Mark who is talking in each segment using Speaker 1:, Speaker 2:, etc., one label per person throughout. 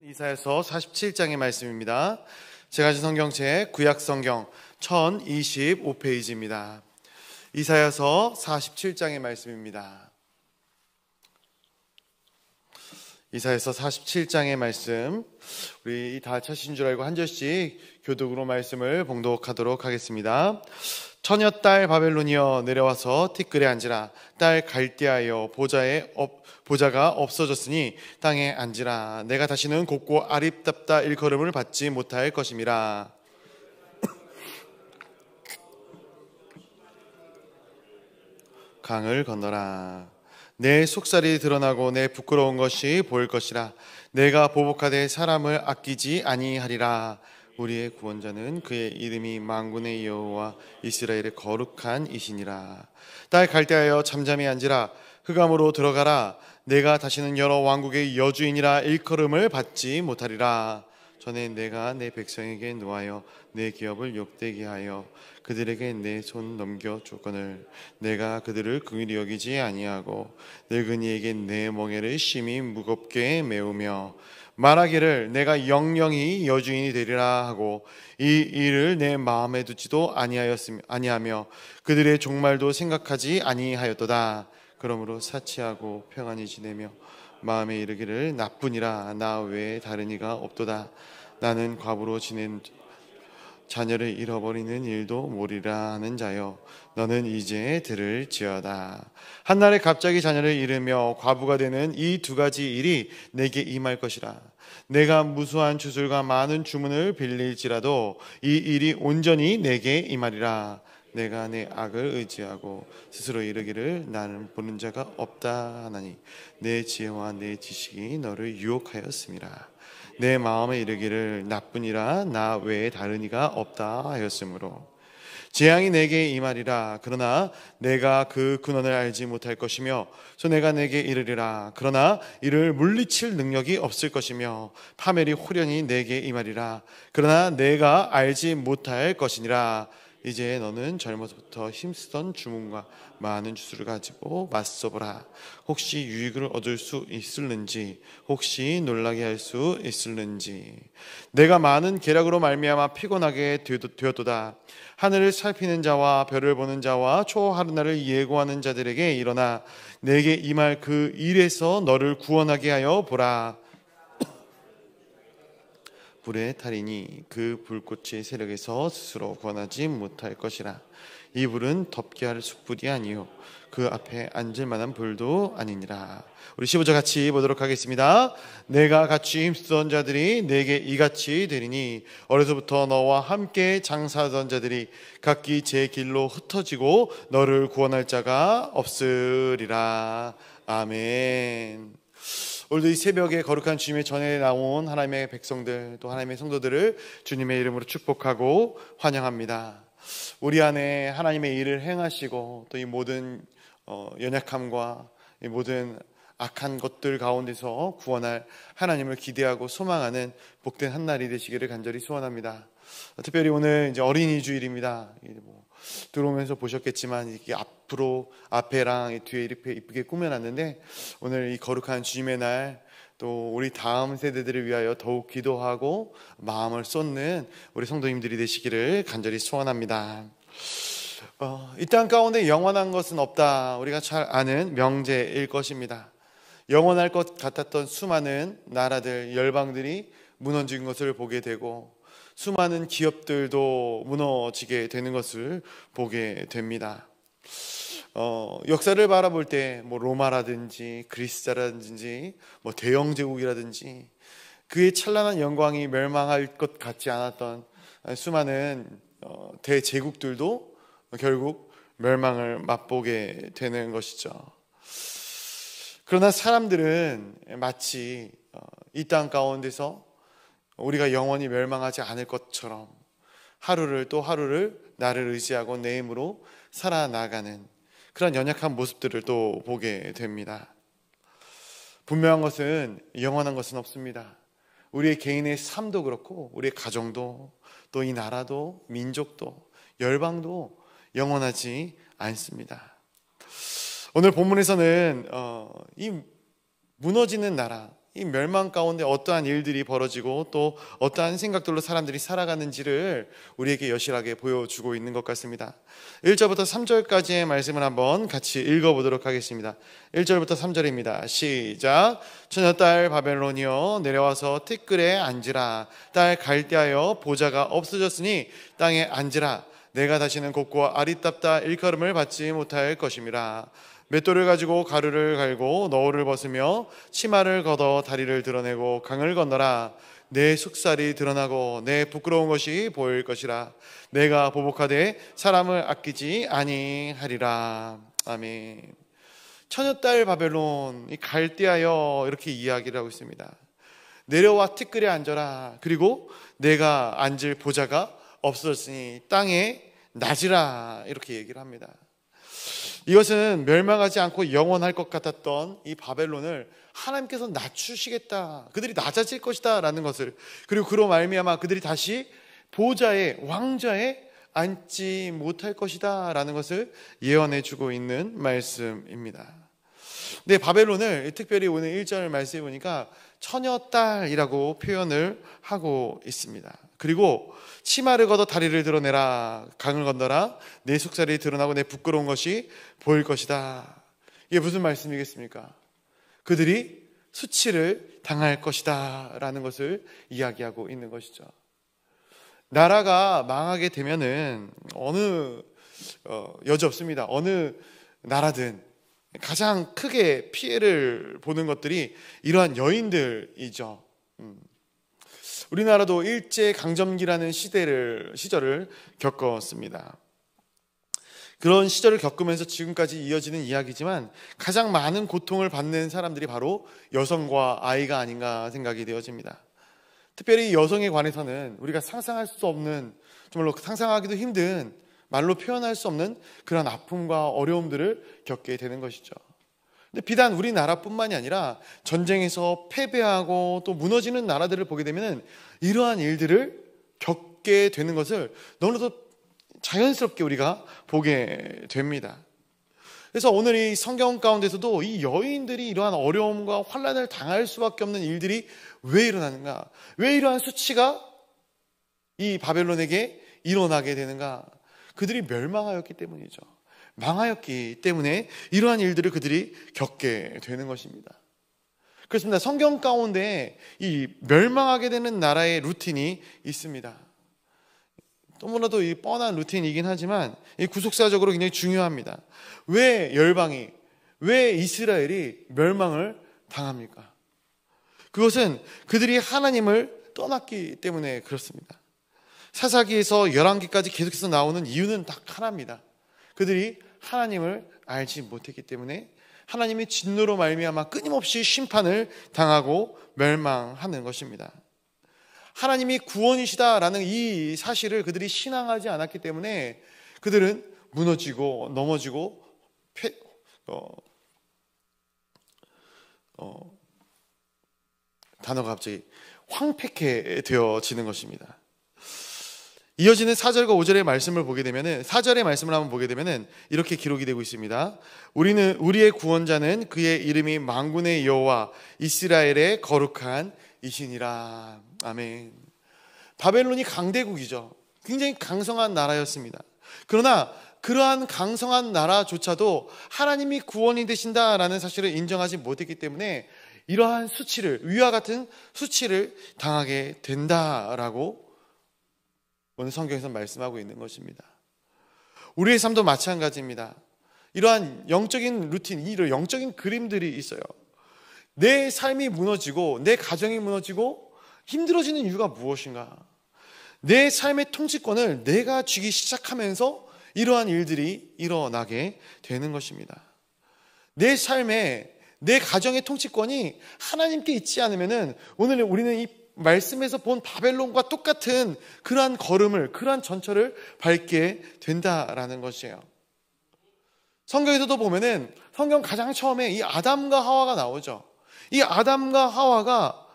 Speaker 1: 이사야서 47장의 말씀입니다. 제가 가진 성경책 구약성경 1025페이지입니다. 이사야서 47장의 말씀입니다. 이사야서 47장의 말씀, 우리 다 찾으신 줄 알고 한 절씩 교독으로 말씀을 봉독하도록 하겠습니다. 처녀딸 바벨론이여 내려와서 티끌에 앉으라. 딸 갈대하여 보좌가 없어졌으니 땅에 앉으라. 내가 다시는 곱고 아립답다 일컬음을 받지 못할 것임이라. 강을 건너라. 내 속살이 드러나고 내 부끄러운 것이 보일 것이라. 내가 보복하되 사람을 아끼지 아니하리라. 우리의 구원자는 그의 이름이 만군의 여호와 이스라엘의 거룩한 이시니라. 딸 갈대하여 잠잠히 앉으라. 흑암으로 들어가라. 내가 다시는 여러 왕국의 여주인이라 일컬음을 받지 못하리라. 전에 내가 내 백성에게 노하여 내 기업을 욕되게 하여 그들에게 내 손 넘겨 줬거늘 내가 그들을 긍휼히 여기지 아니하고 늙은이에게 내 멍에를 심히 무겁게 메우며 말하기를 내가 영영이 여주인이 되리라 하고 이 일을 내 마음에 두지도 아니하며 그들의 종말도 생각하지 아니하였도다. 그러므로 사치하고 평안히 지내며 마음에 이르기를 나뿐이라 나 외에 다른 이가 없도다. 나는 과부로 지낸 자녀를 잃어버리는 일도 모리라 하는 자여 너는 이제 들을지어다. 한날에 갑자기 자녀를 잃으며 과부가 되는 이 두 가지 일이 내게 임할 것이라. 내가 무수한 주술과 많은 주문을 빌릴지라도 이 일이 온전히 내게 임하리라. 내가 내 악을 의지하고 스스로 이르기를 나는 보는 자가 없다 하나니 내 지혜와 내 지식이 너를 유혹하였음이라. 내 마음에 이르기를 나뿐이라 나 외에 다른 이가 없다 하였으므로 재앙이 내게 임하리라. 그러나 내가 그 근원을 알지 못할 것이며 소내가 내게 이르리라. 그러나 이를 물리칠 능력이 없을 것이며 파멸이 호련히 내게 임하리라. 그러나 내가 알지 못할 것이니라. 이제 너는 젊어서부터 힘쓰던 주문과 많은 주술을 가지고 맞서보라. 혹시 유익을 얻을 수 있을는지, 혹시 놀라게 할 수 있을는지. 내가 많은 계략으로 말미암아 피곤하게 되었도다. 하늘을 살피는 자와 별을 보는 자와 초하루날을 예고하는 자들에게 일어나 내게 임할 그 일에서 너를 구원하게 하여 보라. 불에 타리니 그 불꽃의 세력에서 스스로 구원하지 못할 것이라. 이 불은 덮게 할 숯불이 아니요 그 앞에 앉을 만한 불도 아니니라. 우리 15절 같이 보도록 하겠습니다. 내가 같이 힘쓰던 자들이 내게 이같이 되리니 어려서부터 너와 함께 장사하던 자들이 각기 제 길로 흩어지고 너를 구원할 자가 없으리라. 아멘. 오늘도 이 새벽에 거룩한 주님의 전에 나온 하나님의 백성들 또 하나님의 성도들을 주님의 이름으로 축복하고 환영합니다. 우리 안에 하나님의 일을 행하시고 또 이 모든 연약함과 이 모든 악한 것들 가운데서 구원할 하나님을 기대하고 소망하는 복된 한 날이 되시기를 간절히 소원합니다. 특별히 오늘 이제 어린이 주일입니다. 들어오면서 보셨겠지만 이렇게 앞으로 앞에랑 뒤에 이렇게 이쁘게 꾸며놨는데 오늘 이 거룩한 주님의 날 또 우리 다음 세대들을 위하여 더욱 기도하고 마음을 쏟는 우리 성도님들이 되시기를 간절히 소원합니다. 이 땅 가운데 영원한 것은 없다. 우리가 잘 아는 명제일 것입니다. 영원할 것 같았던 수많은 나라들, 열방들이 무너진 것을 보게 되고 수많은 기업들도 무너지게 되는 것을 보게 됩니다. 역사를 바라볼 때 로마라든지 그리스라든지 대영 제국이라든지 그의 찬란한 영광이 멸망할 것 같지 않았던 수많은 대제국들도 결국 멸망을 맛보게 되는 것이죠. 그러나 사람들은 마치 이 땅 가운데서 우리가 영원히 멸망하지 않을 것처럼 하루를 또 하루를 나를 의지하고 내 힘으로 살아나가는 그런 연약한 모습들을 또 보게 됩니다. 분명한 것은 영원한 것은 없습니다. 우리의 개인의 삶도 그렇고 우리의 가정도 또 이 나라도 민족도 열방도 영원하지 않습니다. 오늘 본문에서는 이 무너지는 나라, 이 멸망 가운데 어떠한 일들이 벌어지고 또 어떠한 생각들로 사람들이 살아가는지를 우리에게 여실하게 보여주고 있는 것 같습니다. 1절부터 3절까지의 말씀을 한번 같이 읽어보도록 하겠습니다. 1절부터 3절입니다. 시작. 처녀딸 바벨론이여 내려와서 티끌에 앉으라. 딸 갈대하여 보좌가 없어졌으니 땅에 앉으라. 내가 다시는 곱고 아리답다 일컬음을 받지 못할 것임이라. 맷돌을 가지고 가루를 갈고 너울을 벗으며 치마를 걷어 다리를 드러내고 강을 건너라. 내 속살이 드러나고 내 부끄러운 것이 보일 것이라. 내가 보복하되 사람을 아끼지 아니하리라. 아멘. 처녀딸 바벨론, 이 갈대하여 이렇게 이야기를 하고 있습니다. 내려와 티끌에 앉아라. 그리고 내가 앉을 보좌가 없어졌으니 땅에 낮으라. 이렇게 얘기를 합니다. 이것은 멸망하지 않고 영원할 것 같았던 이 바벨론을 하나님께서 낮추시겠다, 그들이 낮아질 것이다 라는 것을, 그리고 그로 말미암아 그들이 다시 보좌에, 왕좌에 앉지 못할 것이다 라는 것을 예언해 주고 있는 말씀입니다. 근데 바벨론을 특별히 오늘 1절 말씀해 보니까 처녀딸이라고 표현을 하고 있습니다. 그리고 치마를 걷어 다리를 드러내라. 강을 건너라. 내 속살이 드러나고 내 부끄러운 것이 보일 것이다. 이게 무슨 말씀이겠습니까? 그들이 수치를 당할 것이다 라는 것을 이야기하고 있는 것이죠. 나라가 망하게 되면은 여지없습니다. 어느 나라든 가장 크게 피해를 보는 것들이 이러한 여인들이죠. 우리나라도 일제강점기라는 시절을 겪었습니다. 그런 시절을 겪으면서 지금까지 이어지는 이야기지만 가장 많은 고통을 받는 사람들이 바로 여성과 아이가 아닌가 생각이 되어집니다. 특별히 여성에 관해서는 우리가 상상할 수 없는, 정말로 상상하기도 힘든, 말로 표현할 수 없는 그런 아픔과 어려움들을 겪게 되는 것이죠. 근데 비단 우리나라뿐만이 아니라 전쟁에서 패배하고 또 무너지는 나라들을 보게 되면 이러한 일들을 겪게 되는 것을 너무나도 자연스럽게 우리가 보게 됩니다. 그래서 오늘 이 성경 가운데서도 이 여인들이 이러한 어려움과 환난을 당할 수밖에 없는 일들이 왜 일어나는가? 왜 이러한 수치가 이 바벨론에게 일어나게 되는가? 그들이 멸망하였기 때문이죠. 망하였기 때문에 이러한 일들을 그들이 겪게 되는 것입니다. 그렇습니다. 성경 가운데 이 멸망하게 되는 나라의 루틴이 있습니다. 너무나도 이 뻔한 루틴이긴 하지만 이 구속사적으로 굉장히 중요합니다. 왜 열방이, 왜 이스라엘이 멸망을 당합니까? 그것은 그들이 하나님을 떠났기 때문에 그렇습니다. 사사기에서 11기까지 계속해서 나오는 이유는 딱 하나입니다. 그들이 하나님을 알지 못했기 때문에 하나님의 진노로 말미암아 끊임없이 심판을 당하고 멸망하는 것입니다. 하나님이 구원이시다라는 이 사실을 그들이 신앙하지 않았기 때문에 그들은 무너지고 넘어지고 단어가 갑자기 황폐케 되어지는 것입니다. 이어지는 4절과 5절의 말씀을 보게 되면은, 4절의 말씀을 한번 보게 되면은 이렇게 기록이 되고 있습니다. 우리의 구원자는 그의 이름이 만군의 여호와 이스라엘의 거룩한 이신이라. 아멘. 바벨론이 강대국이죠. 굉장히 강성한 나라였습니다. 그러나 그러한 강성한 나라조차도 하나님이 구원이 되신다라는 사실을 인정하지 못했기 때문에 이러한 수치를, 위와 같은 수치를 당하게 된다라고 오늘 성경에서 말씀하고 있는 것입니다. 우리의 삶도 마찬가지입니다. 이러한 영적인 루틴, 이런 영적인 그림들이 있어요. 내 삶이 무너지고 내 가정이 무너지고 힘들어지는 이유가 무엇인가? 내 삶의 통치권을 내가 쥐기 시작하면서 이러한 일들이 일어나게 되는 것입니다. 내 삶에, 내 가정의 통치권이 하나님께 있지 않으면은 오늘 우리는 이 말씀에서 본 바벨론과 똑같은 그러한 걸음을, 그러한 전철을 밟게 된다라는 것이에요. 성경에서도 보면은 성경 가장 처음에 이 아담과 하와가 나오죠. 이 아담과 하와가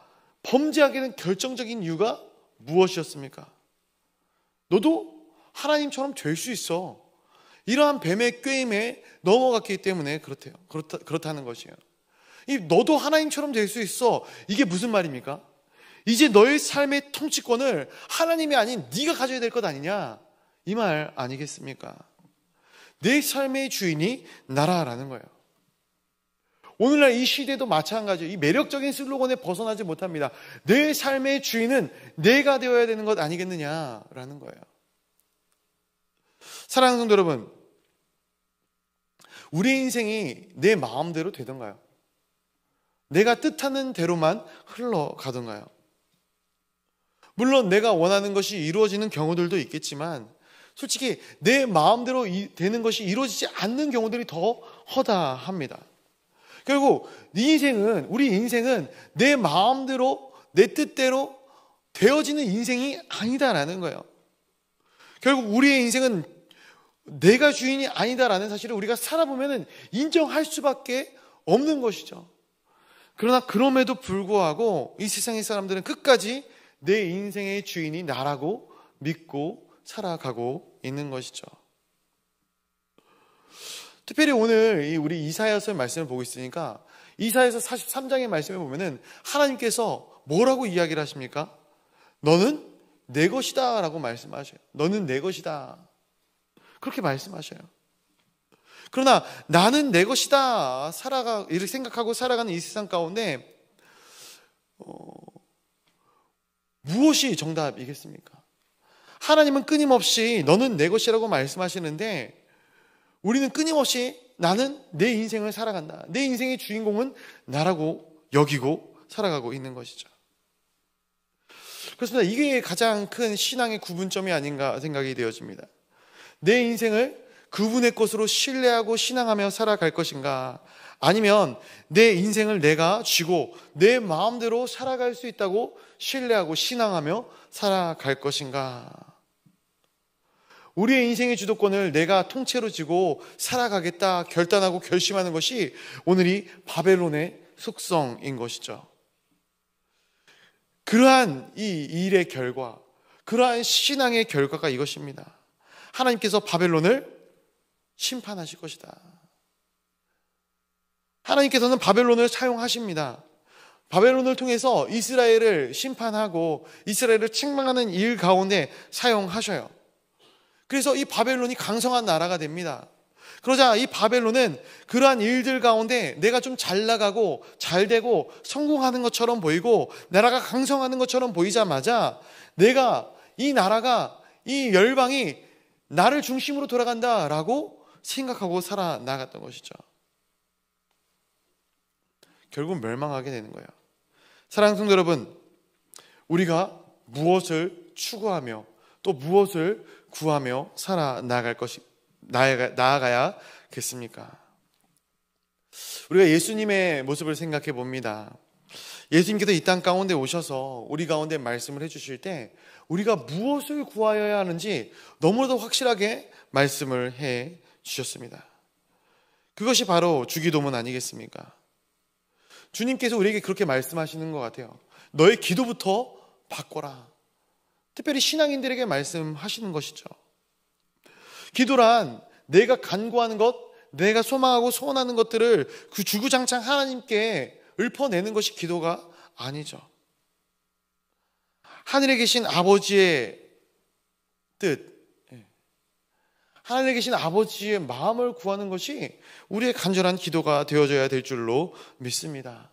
Speaker 1: 범죄하게 된 결정적인 이유가 무엇이었습니까? 너도 하나님처럼 될 수 있어. 이러한 뱀의 꾀임에 넘어갔기 때문에 그렇다는 것이에요. 너도 하나님처럼 될 수 있어. 이게 무슨 말입니까? 이제 너의 삶의 통치권을 하나님이 아닌 네가 가져야 될 것 아니냐, 이 말 아니겠습니까? 내 삶의 주인이 나라라는 거예요. 오늘날 이 시대도 마찬가지예요. 이 매력적인 슬로건에 벗어나지 못합니다. 내 삶의 주인은 내가 되어야 되는 것 아니겠느냐라는 거예요. 사랑하는 성도 여러분, 우리 인생이 내 마음대로 되던가요? 내가 뜻하는 대로만 흘러가던가요? 물론 내가 원하는 것이 이루어지는 경우들도 있겠지만 솔직히 내 마음대로 되는 것이 이루어지지 않는 경우들이 더 허다합니다. 결국 우리 인생은 내 마음대로, 내 뜻대로 되어지는 인생이 아니다라는 거예요. 결국 우리의 인생은 내가 주인이 아니다라는 사실을 우리가 살아보면 인정할 수밖에 없는 것이죠. 그러나 그럼에도 불구하고 이 세상의 사람들은 끝까지 내 인생의 주인이 나라고 믿고 살아가고 있는 것이죠. 특별히 오늘 우리 이사야서의 말씀을 보고 있으니까 이사야서 43장의 말씀을 보면은 하나님께서 뭐라고 이야기를 하십니까? 너는 내 것이다 라고 말씀하셔요. 너는 내 것이다. 그렇게 말씀하셔요. 그러나 나는 내 것이다 이렇게 생각하고 살아가는 이 세상 가운데 무엇이 정답이겠습니까? 하나님은 끊임없이 너는 내 것이라고 말씀하시는데 우리는 끊임없이 나는 내 인생을 살아간다. 내 인생의 주인공은 나라고 여기고 살아가고 있는 것이죠. 그렇습니다. 이게 가장 큰 신앙의 구분점이 아닌가 생각이 되어집니다. 내 인생을 그분의 것으로 신뢰하고 신앙하며 살아갈 것인가, 아니면 내 인생을 내가 쥐고 내 마음대로 살아갈 수 있다고 신뢰하고 신앙하며 살아갈 것인가. 우리의 인생의 주도권을 내가 통째로 쥐고 살아가겠다 결단하고 결심하는 것이 오늘 이 바벨론의 속성인 것이죠. 그러한 이 일의 결과, 그러한 신앙의 결과가 이것입니다. 하나님께서 바벨론을 심판하실 것이다. 하나님께서는 바벨론을 사용하십니다. 바벨론을 통해서 이스라엘을 심판하고 이스라엘을 책망하는 일 가운데 사용하셔요. 그래서 이 바벨론이 강성한 나라가 됩니다. 그러자 이 바벨론은 그러한 일들 가운데 내가 좀 잘 나가고 잘 되고 성공하는 것처럼 보이고 나라가 강성하는 것처럼 보이자마자 내가 이 나라가, 이 열방이 나를 중심으로 돌아간다라고 생각하고 살아나갔던 것이죠. 결국 멸망하게 되는 거예요. 사랑하는 성도 여러분, 우리가 무엇을 추구하며 또 무엇을 구하며 나아가야겠습니까? 우리가 예수님의 모습을 생각해 봅니다. 예수님께서 이 땅 가운데 오셔서 우리 가운데 말씀을 해주실 때 우리가 무엇을 구하여야 하는지 너무나도 확실하게 말씀을 해 주셨습니다. 그것이 바로 주기도문 아니겠습니까? 주님께서 우리에게 그렇게 말씀하시는 것 같아요. 너의 기도부터 바꿔라. 특별히 신앙인들에게 말씀하시는 것이죠. 기도란 내가 간구하는 것, 내가 소망하고 소원하는 것들을 그 주구장창 하나님께 읊어내는 것이 기도가 아니죠. 하늘에 계신 아버지의 뜻, 하늘에 계신 아버지의 마음을 구하는 것이 우리의 간절한 기도가 되어져야 될 줄로 믿습니다.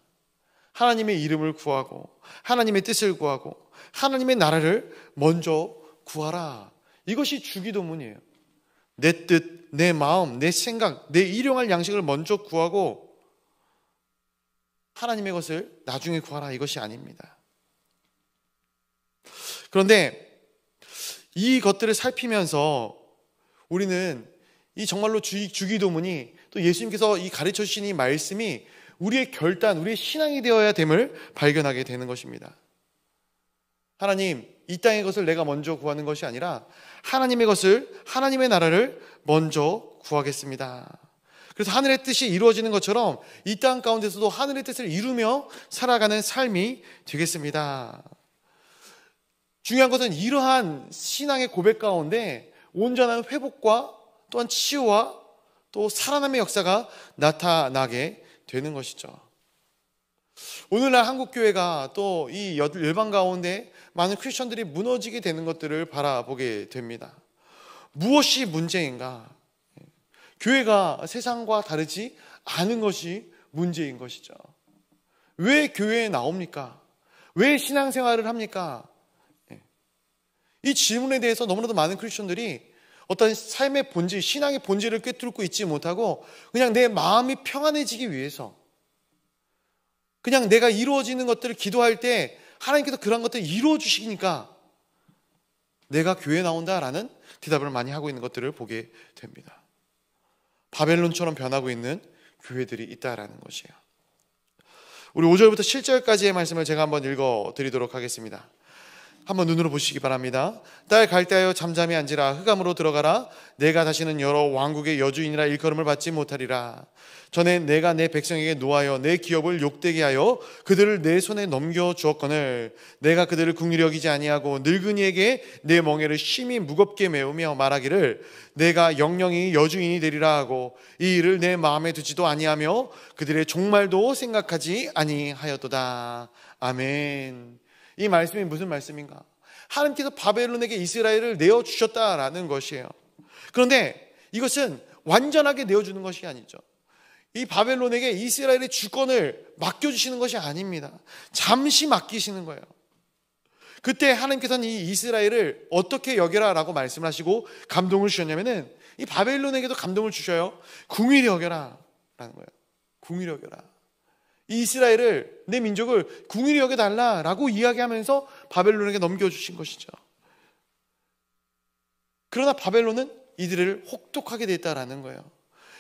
Speaker 1: 하나님의 이름을 구하고 하나님의 뜻을 구하고 하나님의 나라를 먼저 구하라. 이것이 주기도문이에요. 내 뜻, 내 마음, 내 생각, 내 일용할 양식을 먼저 구하고 하나님의 것을 나중에 구하라. 이것이 아닙니다. 그런데 이 것들을 살피면서 우리는 이 정말로 주기도문이 또 예수님께서 이 가르쳐 주신 이 말씀이 우리의 결단, 우리의 신앙이 되어야 됨을 발견하게 되는 것입니다. 하나님, 이 땅의 것을 내가 먼저 구하는 것이 아니라 하나님의 것을, 하나님의 나라를 먼저 구하겠습니다. 그래서 하늘의 뜻이 이루어지는 것처럼 이 땅 가운데서도 하늘의 뜻을 이루며 살아가는 삶이 되겠습니다. 중요한 것은 이러한 신앙의 고백 가운데 온전한 회복과 또한 치유와 또 살아남의 역사가 나타나게 되는 것이죠. 오늘날 한국교회가 또 이 열방 가운데 많은 크리스천들이 무너지게 되는 것들을 바라보게 됩니다. 무엇이 문제인가? 교회가 세상과 다르지 않은 것이 문제인 것이죠. 왜 교회에 나옵니까? 왜 신앙생활을 합니까? 이 질문에 대해서 너무나도 많은 크리스천들이 어떤 삶의 본질, 신앙의 본질을 꿰뚫고 있지 못하고 그냥 내 마음이 평안해지기 위해서, 그냥 내가 이루어지는 것들을 기도할 때 하나님께서 그런 것들을 이루어 주시니까 내가 교회에 나온다라는 대답을 많이 하고 있는 것들을 보게 됩니다. 바벨론처럼 변하고 있는 교회들이 있다라는 것이에요. 우리 5절부터 7절까지의 말씀을 제가 한번 읽어드리도록 하겠습니다. 한번 눈으로 보시기 바랍니다. 딸 갈대하여 잠잠히 앉으라. 흑암으로 들어가라. 내가 다시는 여러 왕국의 여주인이라 일컬음을 받지 못하리라. 전에 내가 내 백성에게 노하여 내 기업을 욕되게 하여 그들을 내 손에 넘겨주었거늘 내가 그들을 긍휼히 여기지 아니하고 늙은이에게 내 멍에를 심히 무겁게 메우며 말하기를 내가 영영이 여주인이 되리라 하고 이 일을 내 마음에 두지도 아니하며 그들의 종말도 생각하지 아니하였도다. 아멘. 이 말씀이 무슨 말씀인가? 하나님께서 바벨론에게 이스라엘을 내어주셨다라는 것이에요. 그런데 이것은 완전하게 내어주는 것이 아니죠. 이 바벨론에게 이스라엘의 주권을 맡겨주시는 것이 아닙니다. 잠시 맡기시는 거예요. 그때 하나님께서는 이 이스라엘을 어떻게 여겨라 라고 말씀을 하시고 감동을 주셨냐면은 이 바벨론에게도 감동을 주셔요. 궁일이 여겨라 라는 거예요. 궁일이 여겨라. 이 이스라엘을, 내 민족을 궁일이 여겨달라라고 이야기하면서 바벨론에게 넘겨주신 것이죠. 그러나 바벨론은 이들을 혹독하게 됐다라는 거예요.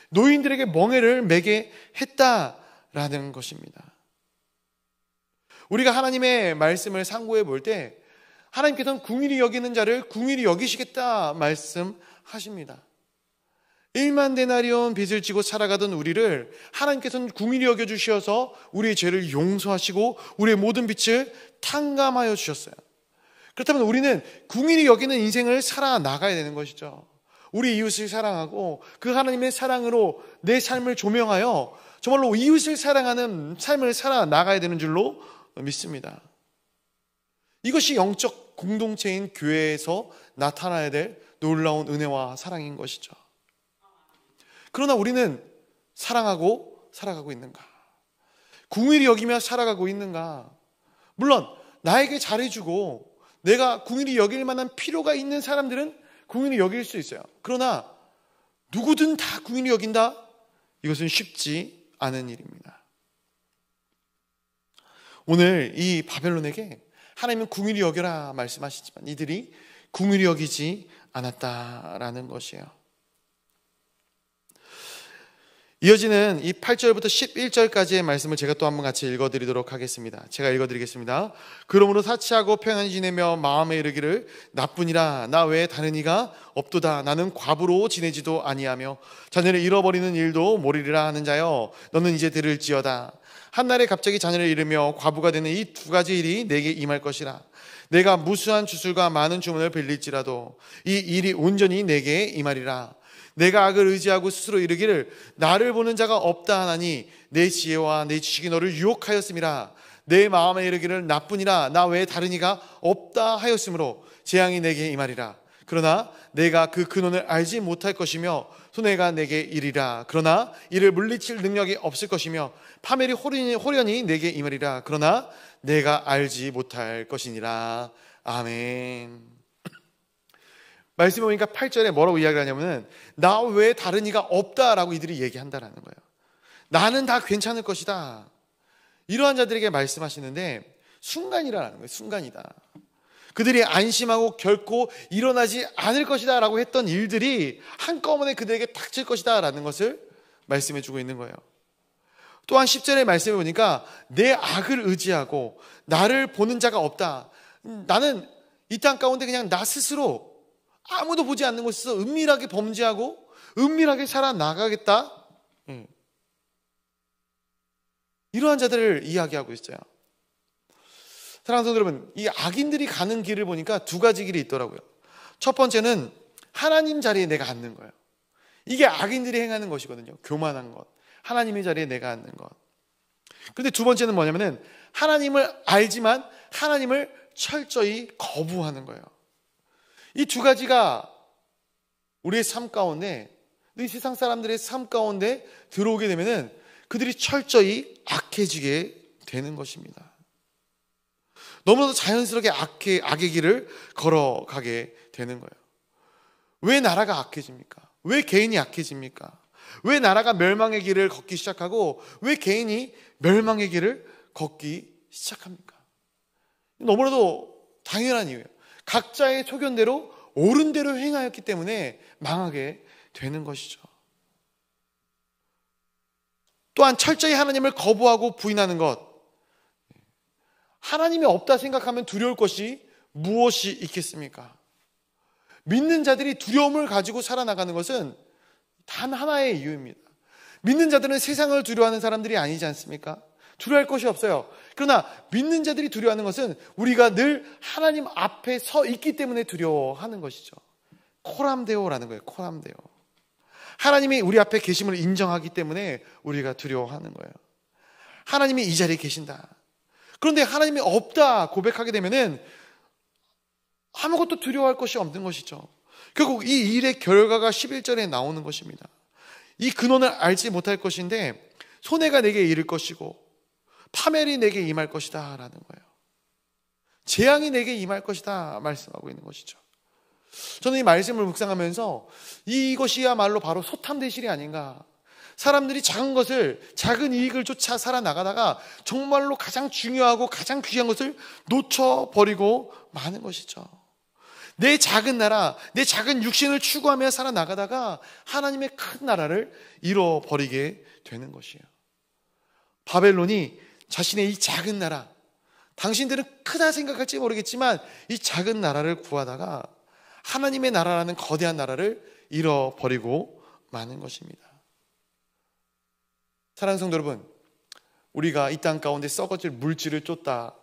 Speaker 1: 노인들에게 멍에를 매게 했다라는 것입니다. 우리가 하나님의 말씀을 상고해 볼 때 하나님께서는 궁일이 여기는 자를 궁일이 여기시겠다 말씀하십니다. 1만 데나리온 빚을 지고 살아가던 우리를 하나님께서는 궁일이 여겨주셔서 우리의 죄를 용서하시고 우리의 모든 빚을 탕감하여 주셨어요. 그렇다면 우리는 궁일이 여기는 인생을 살아나가야 되는 것이죠. 우리 이웃을 사랑하고 그 하나님의 사랑으로 내 삶을 조명하여 정말로 이웃을 사랑하는 삶을 살아나가야 되는 줄로 믿습니다. 이것이 영적 공동체인 교회에서 나타나야 될 놀라운 은혜와 사랑인 것이죠. 그러나 우리는 사랑하고 살아가고 있는가? 궁일이 여기며 살아가고 있는가? 물론 나에게 잘해주고 내가 궁일이 여길 만한 필요가 있는 사람들은 궁일이 여길 수 있어요. 그러나 누구든 다 궁일이 여긴다? 이것은 쉽지 않은 일입니다. 오늘 이 바벨론에게 하나님은 궁일이 여겨라 말씀하시지만 이들이 궁일이 여기지 않았다라는 것이에요. 이어지는 이 8절부터 11절까지의 말씀을 제가 또 한번 같이 읽어드리도록 하겠습니다. 제가 읽어드리겠습니다. 그러므로 사치하고 평안히 지내며 마음에 이르기를 나뿐이라 나 외에 다른 이가 없도다. 나는 과부로 지내지도 아니하며 자녀를 잃어버리는 일도 모르리라 하는 자여 너는 이제 들을지어다. 한날에 갑자기 자녀를 잃으며 과부가 되는 이 두 가지 일이 내게 임할 것이라. 내가 무수한 주술과 많은 주문을 빌릴지라도 이 일이 온전히 내게 임하리라. 내가 악을 의지하고 스스로 이르기를 나를 보는 자가 없다 하나니 내 지혜와 내 지식이 너를 유혹하였음이라. 내 마음에 이르기를 나뿐이라 나 외에 다른 이가 없다 하였으므로 재앙이 내게 임하리라. 그러나 내가 그 근원을 알지 못할 것이며 손해가 내게 이리라. 그러나 이를 물리칠 능력이 없을 것이며 파멸이 호련히 내게 임하리라. 그러나 내가 알지 못할 것이니라. 아멘. 말씀해 보니까 8절에 뭐라고 이야기를 하냐면은 나 외에 다른 이가 없다라고 이들이 얘기한다라는 거예요. 나는 다 괜찮을 것이다. 이러한 자들에게 말씀하시는데 순간이라는 거예요. 순간이다. 그들이 안심하고 결코 일어나지 않을 것이다 라고 했던 일들이 한꺼번에 그들에게 닥칠 것이다 라는 것을 말씀해 주고 있는 거예요. 또한 10절에 말씀해 보니까 내 악을 의지하고 나를 보는 자가 없다. 나는 이 땅 가운데 그냥 나 스스로 아무도 보지 않는 곳에서 은밀하게 범죄하고 은밀하게 살아나가겠다. 이러한 자들을 이야기하고 있어요. 사랑하는 성도 여러분, 이 악인들이 가는 길을 보니까 두 가지 길이 있더라고요. 첫 번째는 하나님 자리에 내가 앉는 거예요. 이게 악인들이 행하는 것이거든요. 교만한 것, 하나님의 자리에 내가 앉는 것. 그런데 두 번째는 뭐냐면은 하나님을 알지만 하나님을 철저히 거부하는 거예요. 이 두 가지가 우리의 삶 가운데, 이 세상 사람들의 삶 가운데 들어오게 되면은 그들이 철저히 악해지게 되는 것입니다. 너무나도 자연스럽게 악의 길을 걸어가게 되는 거예요. 왜 나라가 악해집니까? 왜 개인이 악해집니까? 왜 나라가 멸망의 길을 걷기 시작하고 왜 개인이 멸망의 길을 걷기 시작합니까? 너무나도 당연한 이유예요. 각자의 소견대로 옳은 대로 행하였기 때문에 망하게 되는 것이죠. 또한 철저히 하나님을 거부하고 부인하는 것, 하나님이 없다 생각하면 두려울 것이 무엇이 있겠습니까? 믿는 자들이 두려움을 가지고 살아나가는 것은 단 하나의 이유입니다. 믿는 자들은 세상을 두려워하는 사람들이 아니지 않습니까? 두려워할 것이 없어요. 그러나 믿는 자들이 두려워하는 것은 우리가 늘 하나님 앞에 서 있기 때문에 두려워하는 것이죠. 코람데오라는 거예요. 코람데오. 하나님이 우리 앞에 계심을 인정하기 때문에 우리가 두려워하는 거예요. 하나님이 이 자리에 계신다. 그런데 하나님이 없다 고백하게 되면은 아무것도 두려워할 것이 없는 것이죠. 결국 이 일의 결과가 11절에 나오는 것입니다. 이 근원을 알지 못할 것인데 손해가 내게 이를 것이고 파멸이 내게 임할 것이다 라는 거예요. 재앙이 내게 임할 것이다 말씀하고 있는 것이죠. 저는 이 말씀을 묵상하면서 이것이야말로 바로 소탐대실이 아닌가. 사람들이 작은 것을, 작은 이익을 쫓아 살아나가다가 정말로 가장 중요하고 가장 귀한 것을 놓쳐버리고 마는 것이죠. 내 작은 나라, 내 작은 육신을 추구하며 살아나가다가 하나님의 큰 나라를 잃어버리게 되는 것이에요. 바벨론이 자신의 이 작은 나라, 당신들은 크다 생각할지 모르겠지만 이 작은 나라를 구하다가 하나님의 나라라는 거대한 나라를 잃어버리고 마는 것입니다. 사랑하는 성도 여러분, 우리가 이 땅 가운데 썩어질 물질을 쫓다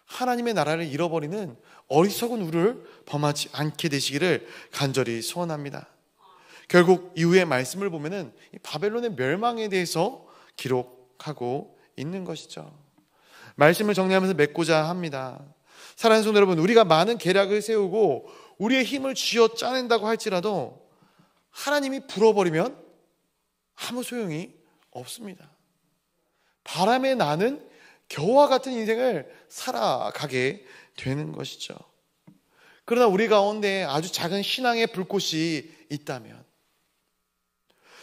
Speaker 1: 하나님의 나라를 잃어버리는 어리석은 우를 범하지 않게 되시기를 간절히 소원합니다. 결국 이후의 말씀을 보면은 바벨론의 멸망에 대해서 기록하고 있는 것이죠. 말씀을 정리하면서 맺고자 합니다. 사랑하는 성도 여러분, 우리가 많은 계략을 세우고 우리의 힘을 쥐어 짜낸다고 할지라도 하나님이 불어버리면 아무 소용이 없습니다. 바람에 나는 겨와 같은 인생을 살아가게 되는 것이죠. 그러나 우리 가운데 아주 작은 신앙의 불꽃이 있다면,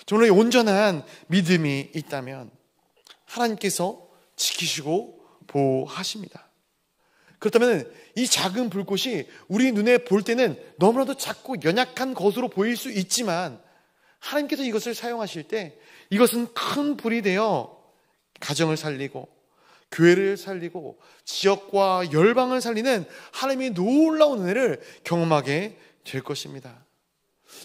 Speaker 1: 정말 온전한 믿음이 있다면 하나님께서 지키시고 보호하십니다. 그렇다면 이 작은 불꽃이 우리 눈에 볼 때는 너무나도 작고 연약한 것으로 보일 수 있지만 하나님께서 이것을 사용하실 때 이것은 큰 불이 되어 가정을 살리고 교회를 살리고 지역과 열방을 살리는 하나님의 놀라운 은혜를 경험하게 될 것입니다.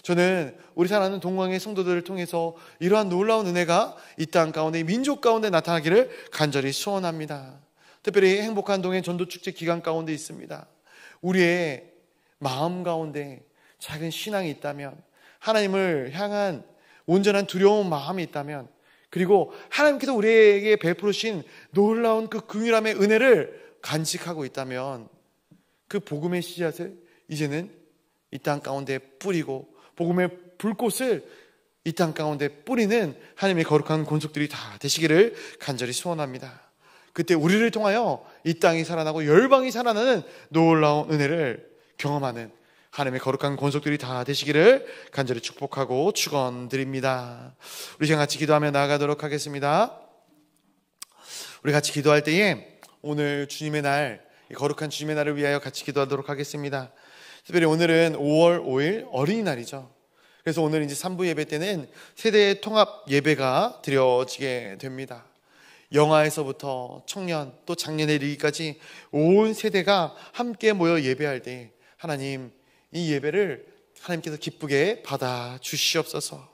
Speaker 1: 저는 우리 사랑하는 동광의 성도들을 통해서 이러한 놀라운 은혜가 이 땅 가운데, 민족 가운데 나타나기를 간절히 소원합니다. 특별히 행복한 동행 전도축제 기간 가운데 있습니다. 우리의 마음 가운데 작은 신앙이 있다면, 하나님을 향한 온전한 두려운 마음이 있다면, 그리고 하나님께서 우리에게 베푸신 놀라운 그 긍휼함의 은혜를 간직하고 있다면 그 복음의 씨앗을 이제는 이 땅 가운데 뿌리고 복음의 불꽃을 이 땅 가운데 뿌리는 하나님의 거룩한 권속들이 다 되시기를 간절히 소원합니다. 그때 우리를 통하여 이 땅이 살아나고 열방이 살아나는 놀라운 은혜를 경험하는 하나님의 거룩한 권속들이 다 되시기를 간절히 축복하고 축원드립니다. 우리 시간 같이 기도하며 나아가도록 하겠습니다. 우리 같이 기도할 때에 오늘 주님의 날, 거룩한 주님의 날을 위하여 같이 기도하도록 하겠습니다. 특별히 오늘은 5월 5일 어린이날이죠. 그래서 오늘 이제 3부 예배 때는 세대 통합 예배가 드려지게 됩니다. 영아에서부터 청년 또 장년에 이르기까지 온 세대가 함께 모여 예배할 때 하나님, 이 예배를 하나님께서 기쁘게 받아 주시옵소서.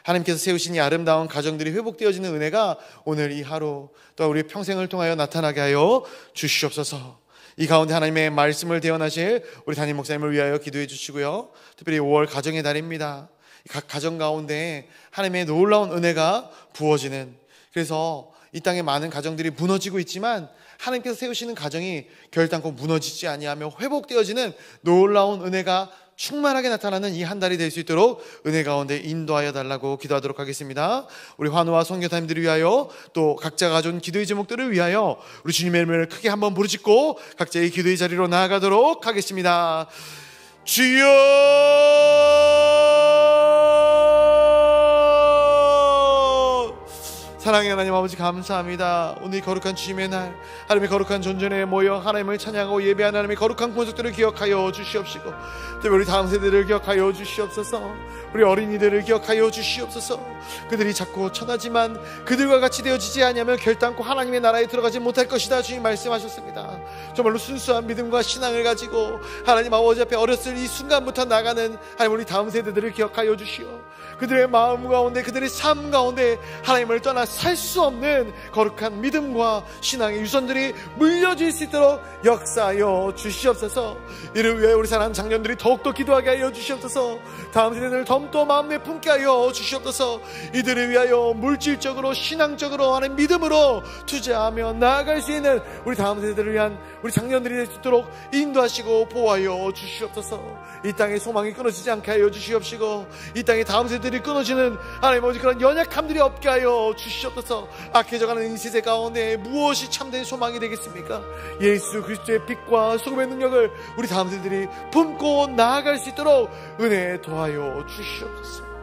Speaker 1: 하나님께서 세우신 이 아름다운 가정들이 회복되어지는 은혜가 오늘 이 하루 또 우리 평생을 통하여 나타나게 하여 주시옵소서. 이 가운데 하나님의 말씀을 대언하실 우리 담임 목사님을 위하여 기도해 주시고요. 특별히 5월 가정의 달입니다. 각 가정 가운데 하나님의 놀라운 은혜가 부어지는, 그래서 이 땅에 많은 가정들이 무너지고 있지만 하나님께서 세우시는 가정이 결단코 무너지지 아니하며 회복되어지는 놀라운 은혜가 충만하게 나타나는 이 한 달이 될 수 있도록 은혜 가운데 인도하여 달라고 기도하도록 하겠습니다. 우리 환우와 선교사님들을 위하여 또 각자 가져온 기도의 제목들을 위하여 우리 주님의 이름을 크게 한번 부르짖고 각자의 기도의 자리로 나아가도록 하겠습니다. 주여, 사랑의 하나님 아버지 감사합니다. 오늘 거룩한 주님의 날, 하나님의 거룩한 존전에 모여 하나님을 찬양하고 예배하는 하나님의 거룩한 권속들을 기억하여 주시옵시고, 특히 우리 다음 세대를 기억하여 주시옵소서. 우리 어린이들을 기억하여 주시옵소서. 그들이 자꾸 천하지만 그들과 같이 되어지지 아니하면 결단코 하나님의 나라에 들어가지 못할 것이다, 주님 말씀하셨습니다. 정말로 순수한 믿음과 신앙을 가지고 하나님 아버지 앞에 어렸을 이 순간부터 나가는 하나님 우리 다음 세대들을 기억하여 주시오. 그들의 마음 가운데, 그들의 삶 가운데 하나님을 떠나 살 수 없는 거룩한 믿음과 신앙의 유선들이 물려질 수 있도록 역사하여 주시옵소서. 이를 위해 우리 사랑하는 장년들이 더욱더 기도하게 하여 주시옵소서. 다음 세대를 더욱더 마음에 품게 하여 주시옵소서. 이들을 위하여 물질적으로, 신앙적으로, 하나님 믿음으로 투자하며 나아갈 수 있는 우리 다음 세대를 위한 우리 장년들이 될 수 있도록 인도하시고 보호하여 주시옵소서. 이 땅의 소망이 끊어지지 않게 하여 주시옵시고, 이 땅의 다음 세대들이 끊어지는 하나님 아버지 그런 연약함들이 없게 하여 주시옵소서. 악해져가는 이 세대 가운데 무엇이 참된 소망이 되겠습니까? 예수 그리스도의 빛과 소금의 능력을 우리 다음 세대들이 품고 나아갈 수 있도록 은혜 도하여 주시옵소서.